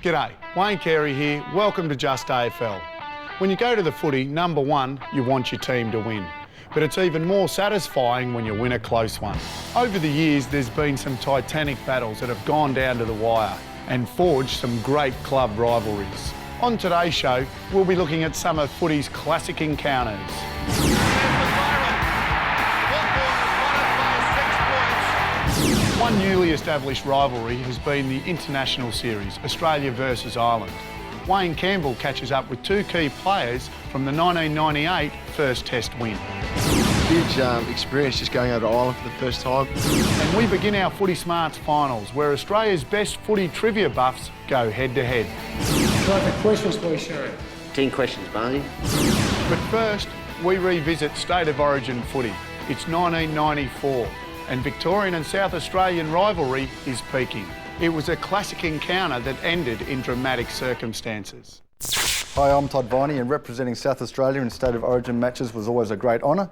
G'day, Wayne Carey here. Welcome to Just AFL. When you go to the footy, number one, you want your team to win. But it's even more satisfying when you win a close one. Over the years, there's been some titanic battles that have gone down to the wire and forged some great club rivalries. On today's show, we'll be looking at some of footy's classic encounters. One newly established rivalry has been the International Series, Australia versus Ireland. Wayne Campbell catches up with two key players from the 1998 first Test win. Huge experience just going over to Ireland for the first time. And we begin our Footy Smarts finals, where Australia's best footy trivia buffs go head-to-head. Time for questions, please, Sharon. 10 questions, Barney. But first, we revisit State of Origin footy. It's 1994, and Victorian and South Australian rivalry is peaking. It was a classic encounter that ended in dramatic circumstances. Hi, I'm Todd Viney, and representing South Australia in State of Origin matches was always a great honour,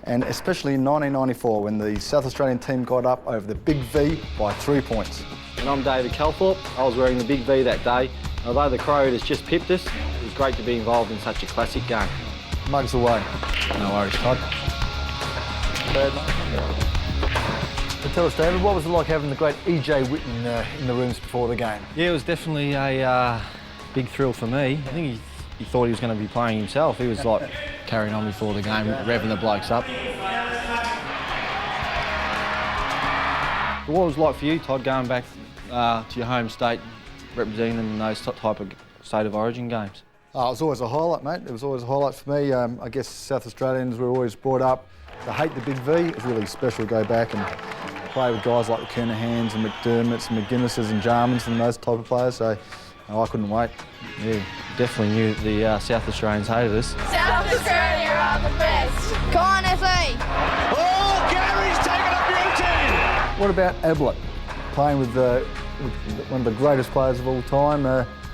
and especially in 1994 when the South Australian team got up over the Big V by 3 points. And I'm David Calthorpe. I was wearing the Big V that day. Although the Crow has just pipped us, it was great to be involved in such a classic game. Mugs away. No worries, Todd. So tell us, David, what was it like having the great E.J. Whitten in the rooms before the game? Yeah, it was definitely a big thrill for me. I think he thought he was going to be playing himself. He was like carrying on before the game, revving the blokes up. What was it like for you, Todd, going back to your home state, representing them in those type of State of Origin games? It was always a highlight, mate. It was always a highlight for me. I guess South Australians were always brought up to hate the Big V. It was really special to go back and play with guys like the Kernahans and McDermotts and McGuinnesses and Jarmans and those type of players, so I couldn't wait. Yeah, definitely knew the South Australians hated us. South Australia are the best. Come on, FE. Oh, Gary's taken a beauty! What about Ablett, playing with one of the greatest players of all time?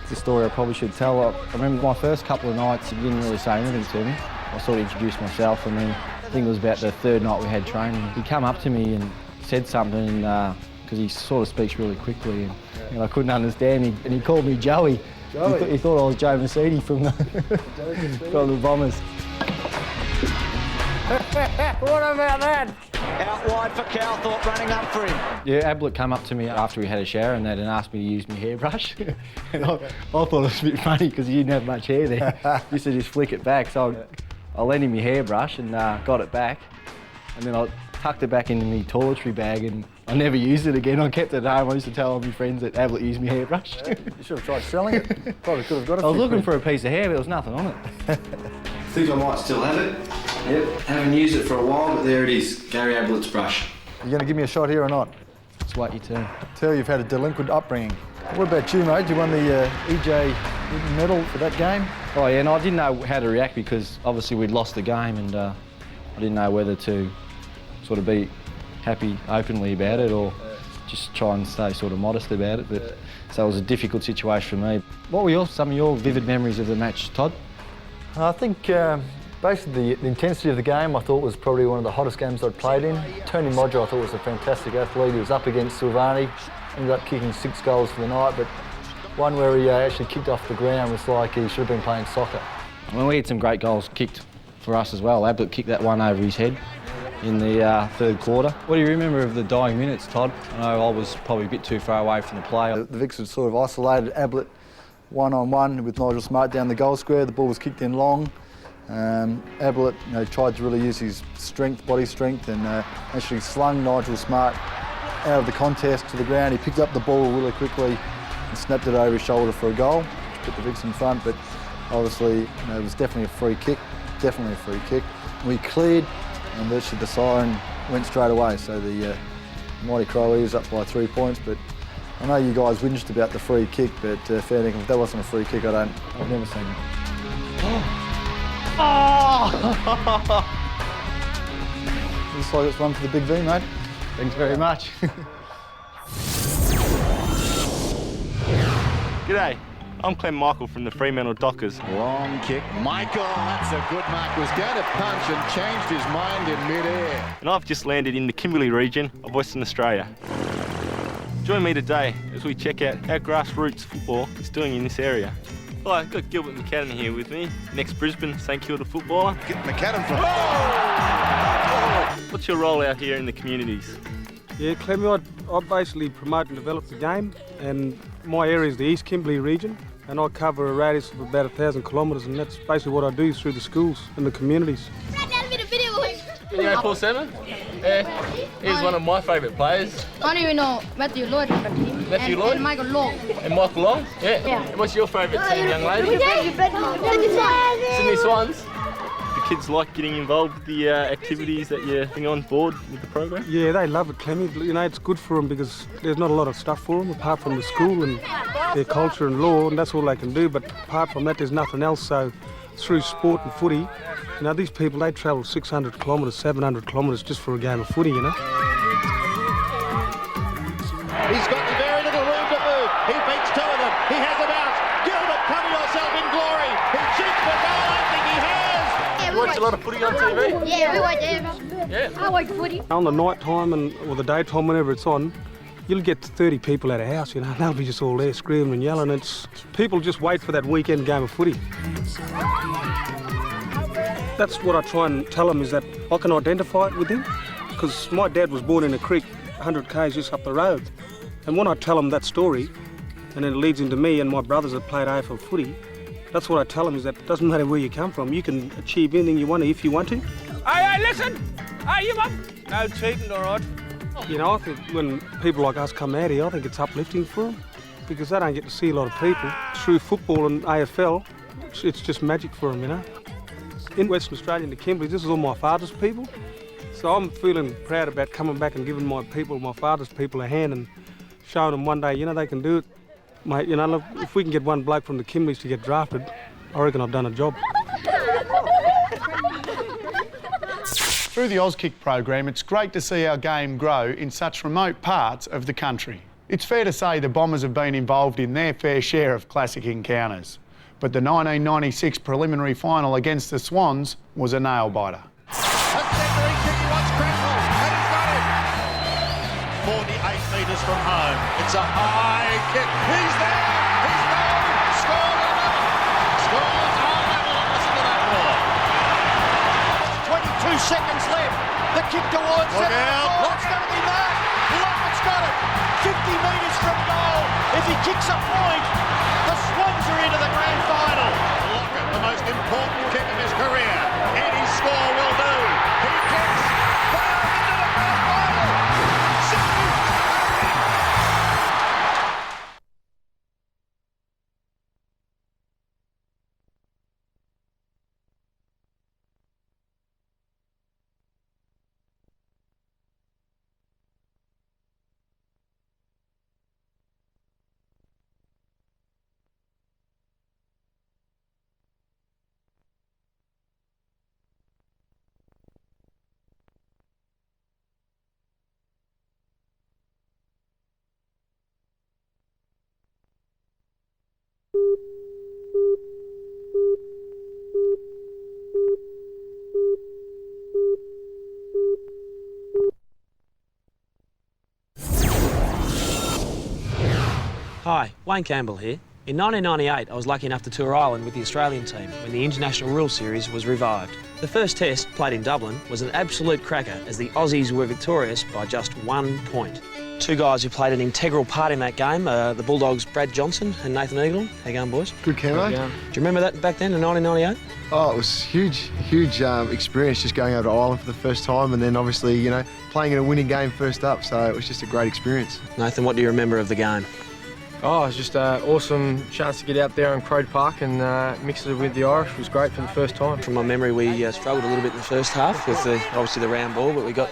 It's a story I probably should tell. I remember my first couple of nights, he didn't really say anything to me. I sort of introduced myself, and then I think it was about the third night we had training. He came up to me and said something, because he sort of speaks really quickly, and I couldn't understand him, and he called me Joey. He thought I was Joe Mercedes from the Bombers. What about that? Out wide for Calthorpe, running up for him. Yeah, Ablett came up to me after we had a shower and asked me to use my hairbrush. And I thought it was a bit funny because he didn't have much hair there. He used to just flick it back, so I lent him my hairbrush and got it back. And then I tucked it back into my toiletry bag and I never used it again. I kept it at home. I used to tell all my friends that Ablett used my hairbrush. You should have tried selling it. Probably could have got it. I was looking for a piece of hair, but there was nothing on it. I think I might still have it. Yep, haven't used it for a while, but there it is, Gary Ablett's brush. You going to give me a shot here or not? Just wait your turn. Tell you've had a delinquent upbringing. What about you, mate? You won the E.J. Whitten medal for that game? Oh yeah, and I didn't know how to react because obviously we'd lost the game, and I didn't know whether to sort of be happy openly about it or just try and stay sort of modest about it. But so it was a difficult situation for me. What were some of your vivid memories of the match, Todd? I think basically the intensity of the game I thought was probably one of the hottest games I'd played in. Tony Modger I thought was a fantastic athlete. He was up against Silvani, ended up kicking 6 goals for the night, but one where he actually kicked off the ground was like he should have been playing soccer. Well, we had some great goals kicked for us as well. Ablett kicked that one over his head in the third quarter. What do you remember of the dying minutes, Todd? I know I was probably a bit too far away from the play. The Vics had sort of isolated Ablett one-on-one with Nigel Smart down the goal square. The ball was kicked in long. Ablett tried to really use his strength, body strength, and actually slung Nigel Smart out of the contest to the ground. He picked up the ball really quickly and snapped it over his shoulder for a goal, which put the Vics in front, but obviously it was definitely a free kick, We cleared and virtually the siren went straight away, so the Mighty Crow was up by 3 points, but I know you guys whinged about the free kick, but fair dinkum, if that wasn't a free kick, I've never seen it. Looks like it's one for the Big V, mate. Thanks very much. G'day, I'm Clem Michael from the Fremantle Dockers. Long kick. Michael, that's a good mark. Was going to punch and changed his mind in mid-air. And I've just landed in the Kimberley region of Western Australia. Join me today as we check out how grassroots football is doing in this area. Hi, I've got Gilbert McAdam here with me, ex-Brisbane St Kilda footballer. Get McAdam from... What's your role out here in the communities? Yeah, Clemmy, I basically promote and develop the game, and my area is the East Kimberley region, and I cover a radius of about 1,000 kilometres, and that's basically what I do through the schools and the communities. You know Paul Salmon? Yeah, he's one of my favourite players. I don't even know Matthew Lloyd. Matthew Lloyd? And Michael Long. And Michael Long? Yeah. And what's your favourite team, young lady? Sydney Swans. The kids like getting involved with the activities that you're bring on board with the program? Yeah, they love it, Clemmy. You know, it's good for them because there's not a lot of stuff for them apart from the school and their culture and law, and that's all they can do. But apart from that, there's nothing else. So through sport and footy, you know, these people, they travel 600 kilometres, 700 kilometres just for a game of footy, you know. He's got very little room to move. He beats two of them. He has them out. Gilbert, cover yourself in glory. He shoots for goal. I think he has. Yeah, You watch a lot of footy on TV? Yeah, we watch it. Yeah. I watch footy. On the night time or the daytime, whenever it's on, you'll get 30 people at a house, you know, they'll be just all there screaming and yelling. People just wait for that weekend game of footy. That's what I try and tell them, is that I can identify it with him, because my dad was born in a creek 100 k's just up the road. And when I tell them that story, and then it leads into me and my brothers that played AFL footy, that's what I tell them, is that it doesn't matter where you come from, you can achieve anything you want to if you want to. Hey, listen! Hey, you mum! No cheating, all right? You know, I think when people like us come out here, I think it's uplifting for them, because they don't get to see a lot of people. Through football and AFL, it's just magic for them, you know. In Western Australia, in the Kimberley, this is all my father's people. So I'm feeling proud about coming back and giving my father's people a hand and showing them one day, you know, they can do it. Mate, you know, look, if we can get one bloke from the Kimberleys to get drafted, I reckon I've done a job. Through the Auskick program, it's great to see our game grow in such remote parts of the country. It's fair to say the Bombers have been involved in their fair share of classic encounters, but the 1996 preliminary final against the Swans was a nail-biter. 48 metres from home. It's a high kick. He's there. He's gone. Scored on level. Scores on level. Listen to that roar. 22 seconds left. The kick towards Look out. It's going to be marked. Lockett's got it. 50 metres from goal. If he kicks a point, the Swans are into the grand final. Lockett, the most important kick of his career. Any score will do. He kicks. They are into the grand final. Hi, Wayne Campbell here. In 1998, I was lucky enough to tour Ireland with the Australian team when the International Rules Series was revived. The first test, played in Dublin, was an absolute cracker as the Aussies were victorious by just 1 point. Two guys who played an integral part in that game, the Bulldogs' Brad Johnson and Nathan Eagle. How you going, boys? Good camo. Do you remember that back then in 1998? Oh, it was huge experience just going over to Ireland for the first time, and then obviously, you know, playing in a winning game first up, so it was just a great experience. Nathan, what do you remember of the game? Oh, it was just an awesome chance to get out there on Crode Park and mix it with the Irish. It was great for the first time. From my memory, we struggled a little bit in the first half with obviously the round ball, but we got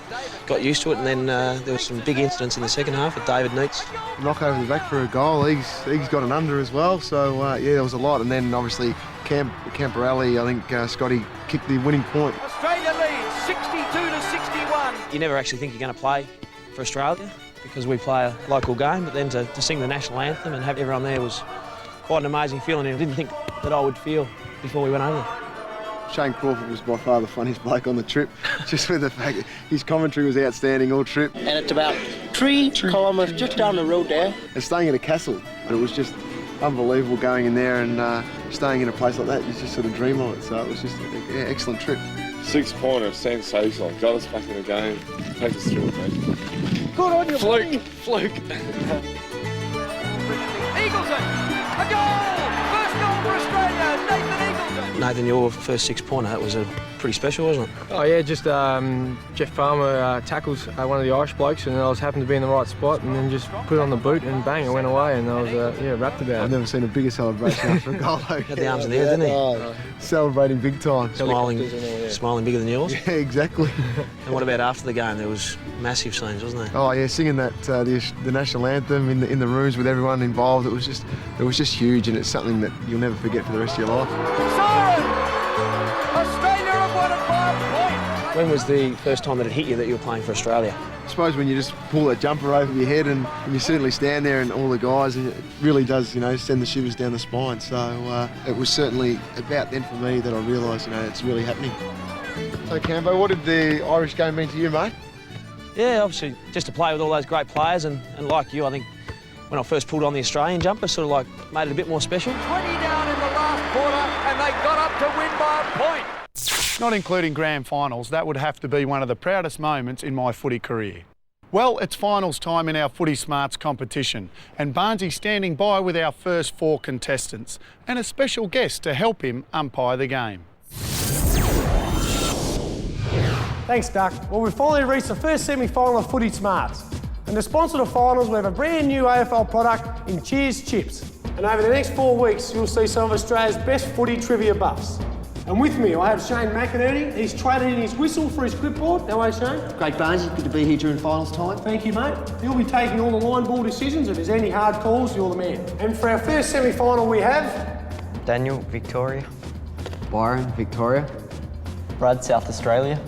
used to it, and then there were some big incidents in the second half with David Neitz. Knock over the back for a goal. He's got an under as well, so yeah, there was a lot. And then obviously Camporelli, I think Scotty kicked the winning point. Australia leads 62-61. You never actually think you're going to play for Australia, because we play a local game, but then to sing the national anthem and have everyone there was quite an amazing feeling. I didn't think that I would feel before we went over there. Shane Crawford was by far the funniest bloke on the trip, just with the fact that his commentary was outstanding all trip. And it's about 3 kilometres just down the road there. And staying at a castle, and it was just unbelievable going in there and staying in a place like that. You just sort of dream of it. So it was just an excellent trip. 6-pointer, sensational. Got us back in the game. Take us through it, mate. Good on you, Fluke. Eagleson, a goal! First goal for Australia, Nathan Eagleson. Nathan, your first 6-pointer, that was pretty special, wasn't it? Oh yeah, just Jeff Farmer tackles one of the Irish blokes, and I was happened to be in the right spot, and then just put it on the boot and bang, it went away, and I was wrapped about it. I've never seen a bigger celebration after a goal. Had the arms in the air, didn't he? Celebrating big time. Smiling bigger than yours. Yeah, exactly. And what about after the game? There was massive scenes, wasn't there? Oh yeah, singing that the national anthem in the rooms with everyone involved. It was just huge, and it's something that you'll never forget for the rest of your life. Australia have won it by a point. When was the first time that it hit you that you were playing for Australia? I suppose when you just pull that jumper over your head and you certainly stand there and all the guys, and it really does, send the shivers down the spine. So it was certainly about then for me that I realised, it's really happening. So Cambo, what did the Irish game mean to you, mate? Yeah, obviously, just to play with all those great players, and like you, I think when I first pulled on the Australian jumper, sort of like made it a bit more special. 20 down in the last quarter, and they got up to win by a point. Not including grand finals, that would have to be one of the proudest moments in my footy career. Well, it's finals time in our Footy Smarts competition, and Barnsy's standing by with our first 4 contestants and a special guest to help him umpire the game. Thanks, Duck. Well, we've finally reached the first semi-final of Footy Smarts. And to sponsor the finals, we have a brand new AFL product in Cheers Chips. And over the next 4 weeks, you'll see some of Australia's best footy trivia buffs. And with me, I have Shane McInerney. He's traded in his whistle for his clipboard. How are you, Shane? Great, Barnesy. Good to be here during finals time. Thank you, mate. He'll be taking all the line ball decisions. If there's any hard calls, you're the man. And for our first semi-final, we have... Daniel, Victoria. Byron, Victoria. Brad, South Australia.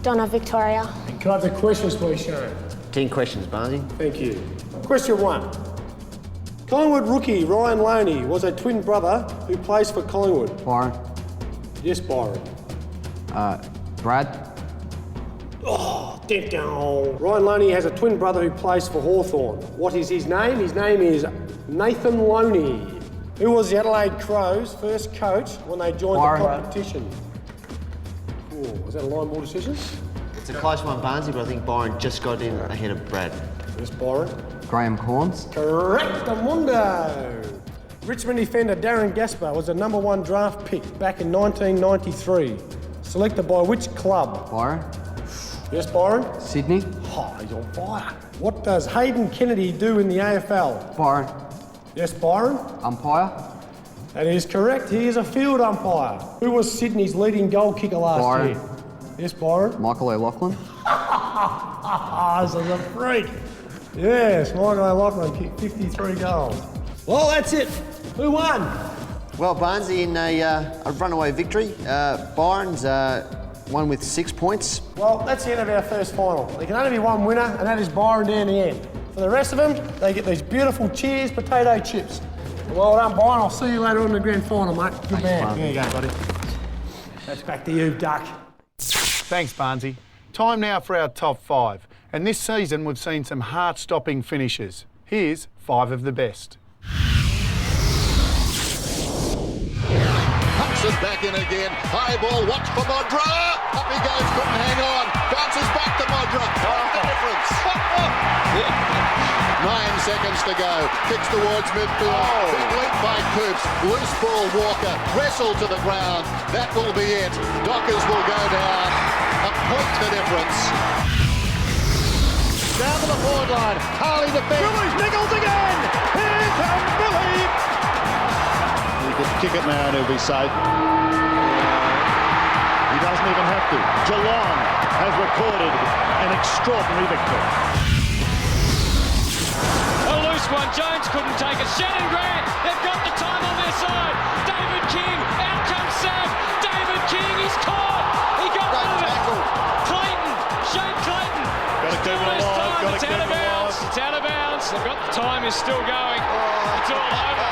Donna, Victoria. Can I have the questions, please, Shane? 10 questions, Barnesy. Thank you. Question 1. Collingwood rookie Ryan Loney was a twin brother who plays for Collingwood. Byron. Yes, Byron. Brad. Oh, dead down. Ryan Loney has a twin brother who plays for Hawthorn. What is his name? His name is Nathan Loney. Who was the Adelaide Crows' first coach when they joined Byron. the competition? Oh, was that a line ball decision? It's a close one, Barnesy, but I think Byron just got in ahead of Brad. Yes, Byron. Graham Corns. Correct, Amundo. Richmond defender Darren Gaspar was the #1 draft pick back in 1993. Selected by which club? Byron. Yes, Byron. Sydney. Oh, he's on fire. What does Hayden Kennedy do in the AFL? Byron. Yes, Byron. Umpire. That is correct. He is a field umpire. Who was Sydney's leading goal kicker last Byron. year? Yes, Byron. Michael O'Loughlin. This is a freak. Yes, Michael O'Loughlin kicked 53 goals. Well, that's it. Who won? Well, Barnesy in a runaway victory. Byron's won with 6 points. Well, that's the end of our first final. There can only be one winner, and that is Byron down the end. For the rest of them, they get these beautiful Cheers potato chips. Well done, Byron. I'll see you later on in the grand final, mate. Good man. There you go, buddy. That's back to you, Duck. Thanks, Barnsey. Time now for our top 5. And this season, we've seen some heart-stopping finishes. Here's 5 of the best. Punts it back in again. High ball, watch for Modra. Up he goes, couldn't hang on. Bounces back to Modra. What's the difference? 9 seconds to go. Kicks towards midfield. Big leap by Coops. Loose ball, Walker. Wrestle to the ground. That will be it. Dockers will go down. A point the difference. Down to the forward line. Harley defends. Billy's Nichols again. Here comes Billy. He could kick it now and he'll be safe. He doesn't even have to. Geelong has recorded an extraordinary victory. A loose one. Jones couldn't take it. Shannon Grant. They've got the time on their side. David King. Out comes Sam. David King. He's caught. He got rid of it. Clayton. Shane Clayton. Got to keep it alive. Got to keep it alive. It's out of bounds. They've got the time is still going. It's all over.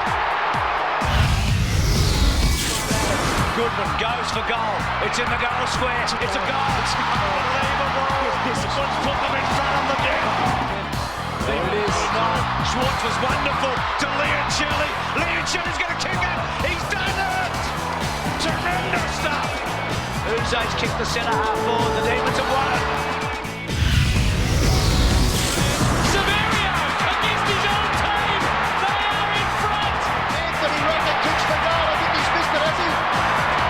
Goodman goes for goal. It's in the goal square. It's a goal. It's unbelievable. This is what's put them in front of the net. Schwartz was wonderful to Leon Shirley. Leon Shirley's going to kick it. He's done it. Tremendous stuff. Uze's kicked the centre half forward. The Demons have won it. Severio against his own team. They are in front. Anthony Rocket kicks the goal. I think he's missed it, has he?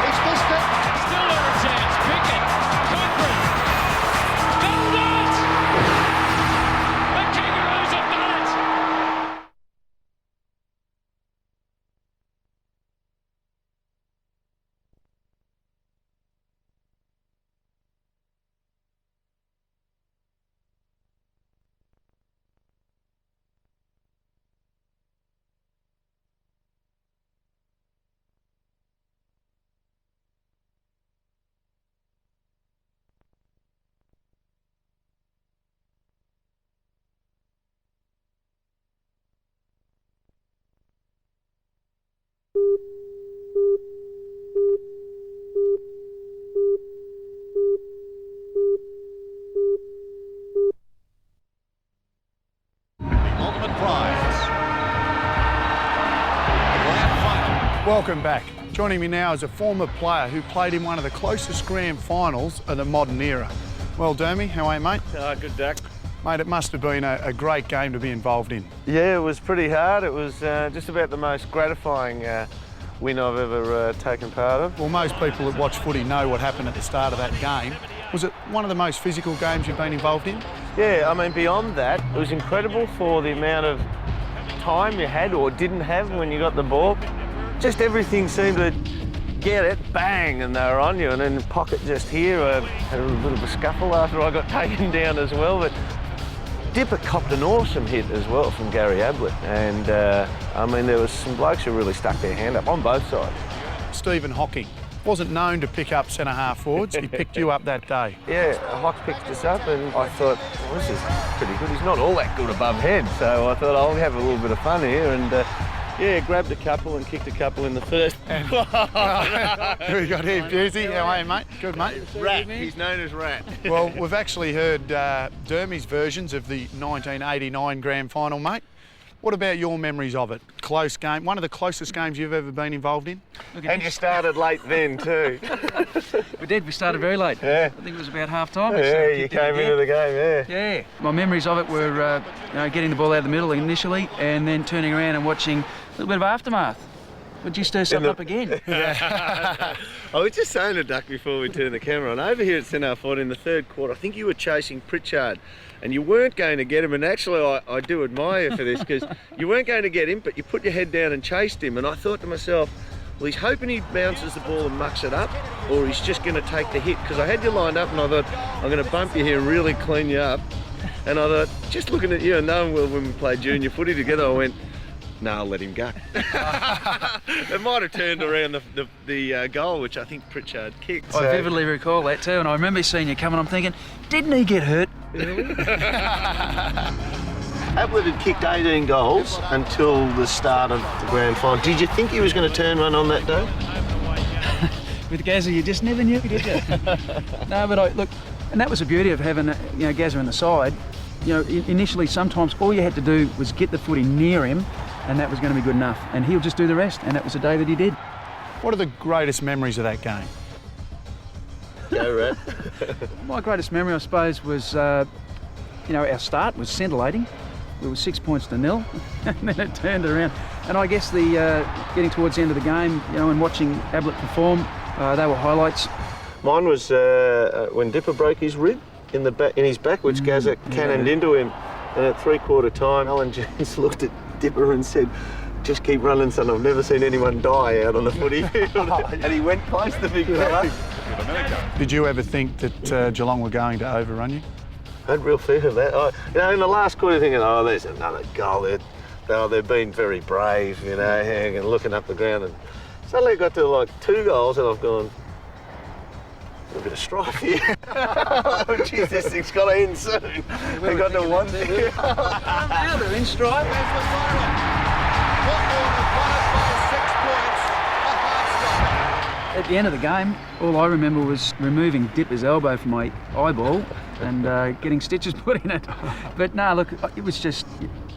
He's missed it. Still there a chance. Pickett. Cochran. They've done it. The Kangaroos have done it. Ultimate prize. Grand final. Welcome back. Joining me now is a former player who played in one of the closest grand finals of the modern era. Well, Dermy, how are you, mate? Good, Dak. Mate, it must have been a great game to be involved in. Yeah, it was pretty hard. It was just about the most gratifying win I've ever taken part of. Well, most people that watch footy know what happened at the start of that game. Was it one of the most physical games you've been involved in? Yeah, I mean, beyond that, it was incredible for the amount of time you had or didn't have when you got the ball. Just everything seemed to get it, bang, and they were on you. And then pocket just here, I had a little bit of a scuffle after I got taken down as well. But Dipper copped an awesome hit as well from Gary Ablett. And, I mean, there was some blokes who really stuck their hand up on both sides. Stephen Hocking wasn't known to pick up centre-half forwards. He picked you up that day. Yeah, Hawks picked us up and I thought, well, this is pretty good. He's not all that good above head, so I thought I'll have a little bit of fun here and yeah, grabbed a couple and kicked a couple in the first. We got him, Jersey. How are you, mate? Good, mate. Rat. He's known as Rat. Well, we've actually heard Dermy's versions of the 1989 grand final, mate. What about your memories of it? Close game, one of the closest games you've ever been involved in? And you started late then too. We did, we started very late. Yeah. I think it was about half time. Yeah, you came into the game, yeah. Yeah. My memories of it were getting the ball out of the middle initially and then turning around and watching a little bit of aftermath. Would you stir something up again? I was just saying to Duck before we turned the camera on, over here at centre forward in the third quarter, I think you were chasing Pritchard and you weren't going to get him, and actually I do admire you for this because you weren't going to get him, but you put your head down and chased him, and I thought to myself, well, he's hoping he bounces the ball and mucks it up, or he's just going to take the hit, because I had you lined up and I thought, I'm going to bump you here and really clean you up, and I thought, just looking at you and knowing when we played junior footy together, I went, no, I'll let him go. It might have turned around the goal, which I think Pritchard kicked. I vividly recall that too, and I remember seeing you coming, I'm thinking, didn't he get hurt? Ablett had kicked 18 goals until the start of the grand final. Did you think he was going to turn one on that day? With Gazza, you just never knew, did you? No, but look, and that was the beauty of having Gazza on the side. Initially, sometimes all you had to do was get the footy near him, and that was going to be good enough. And he'll just do the rest, and that was the day that he did. What are the greatest memories of that game? Go, Rat. My greatest memory, I suppose, was, our start was scintillating. We were 6 points to 0, and then it turned around. And I guess the getting towards the end of the game, and watching Ablett perform, they were highlights. Mine was when Dipper broke his rib in his back, which Gazza cannoned into him. And at three-quarter time, Alan Jones looked at Dipper and said, just keep running, son. I've never seen anyone die out on the footy field. And he went close, the big fella. Did you ever think that Geelong were going to overrun you? I had real fear of that. In the last quarter, thinking, oh, there's another goal. They've been very brave, and looking up the ground. And suddenly it got to like 2 goals, and I've gone, a bit of strife here. Oh, geez, this thing's got to end soon. They got to one thing. Now they're in strife. At the end of the game, all I remember was removing Dipper's elbow from my eyeball and getting stitches put in it. But no, look, it was just,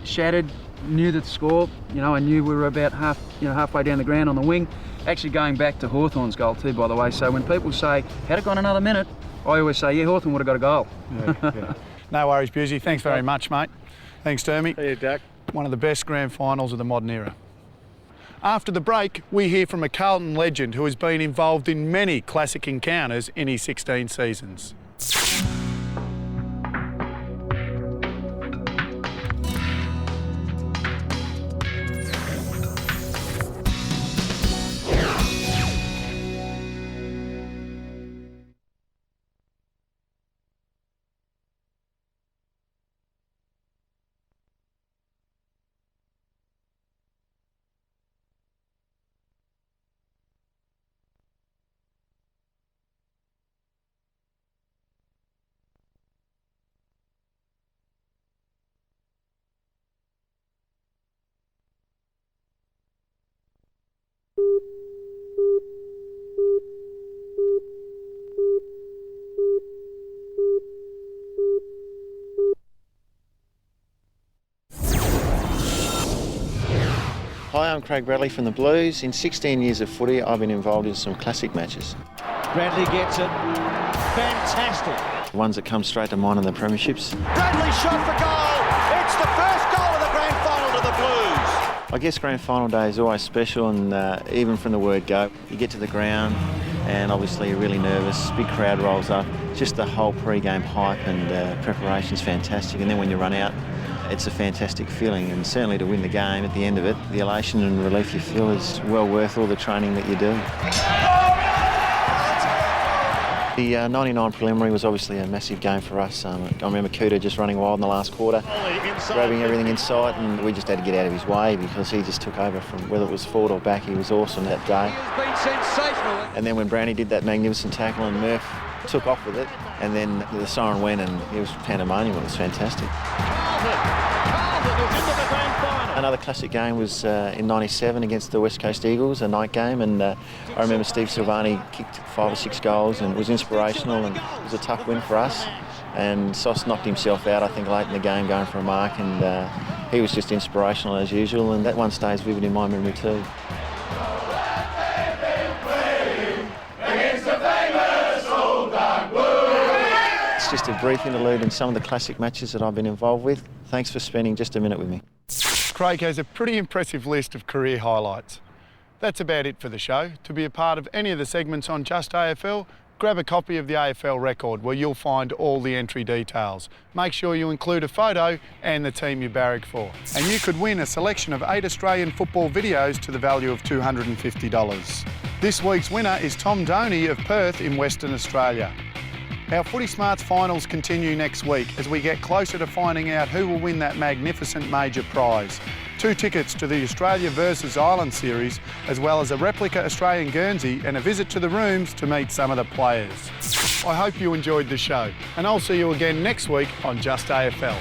shattered, knew the score. You know, I knew we were about halfway down the ground on the wing. Actually going back to Hawthorn's goal too, by the way. So when people say, had it gone another minute, I always say, yeah, Hawthorn would have got a goal. Yeah. No worries, Busey. Thanks very much, mate. Thanks, Termy. Hey, Duck. One of the best grand finals of the modern era. After the break, we hear from a Carlton legend who has been involved in many classic encounters in his 16 seasons. Hi, I'm Craig Bradley from the Blues. In 16 years of footy, I've been involved in some classic matches. Bradley gets it. Fantastic. Ones that come straight to mind in the premierships. Bradley shot for goal. It's the first goal of the grand final to the Blues. I guess grand final day is always special, and even from the word go, you get to the ground and obviously you're really nervous, big crowd rolls up. Just the whole pre-game hype and preparation's fantastic, and then when you run out, it's a fantastic feeling, and certainly to win the game at the end of it, the elation and relief you feel is well worth all the training that you do. The 99 preliminary was obviously a massive game for us. I remember Cooter just running wild in the last quarter, grabbing everything in sight, and we just had to get out of his way because he just took over from whether it was forward or back. He was awesome that day. Been sensational. And then when Brownie did that magnificent tackle and Murph took off with it, and then the siren went and it was pandemonium. It was fantastic. Another classic game was in '97 against the West Coast Eagles, a night game, and I remember Steve Silvani kicked 5 or 6 goals and it was inspirational, and it was a tough win for us. And Sauce knocked himself out, I think, late in the game going for a mark, and he was just inspirational as usual, and that one stays vivid in my memory too. It's just a brief interlude in some of the classic matches that I've been involved with. Thanks for spending just a minute with me. Craig has a pretty impressive list of career highlights. That's about it for the show. To be a part of any of the segments on Just AFL, grab a copy of the AFL record where you'll find all the entry details. Make sure you include a photo and the team you barrack for. And you could win a selection of 8 Australian football videos to the value of $250. This week's winner is Tom Doney of Perth in Western Australia. Our Footy Smarts finals continue next week as we get closer to finding out who will win that magnificent major prize. 2 tickets to the Australia versus Ireland series, as well as a replica Australian Guernsey and a visit to the rooms to meet some of the players. I hope you enjoyed the show, and I'll see you again next week on Just AFL.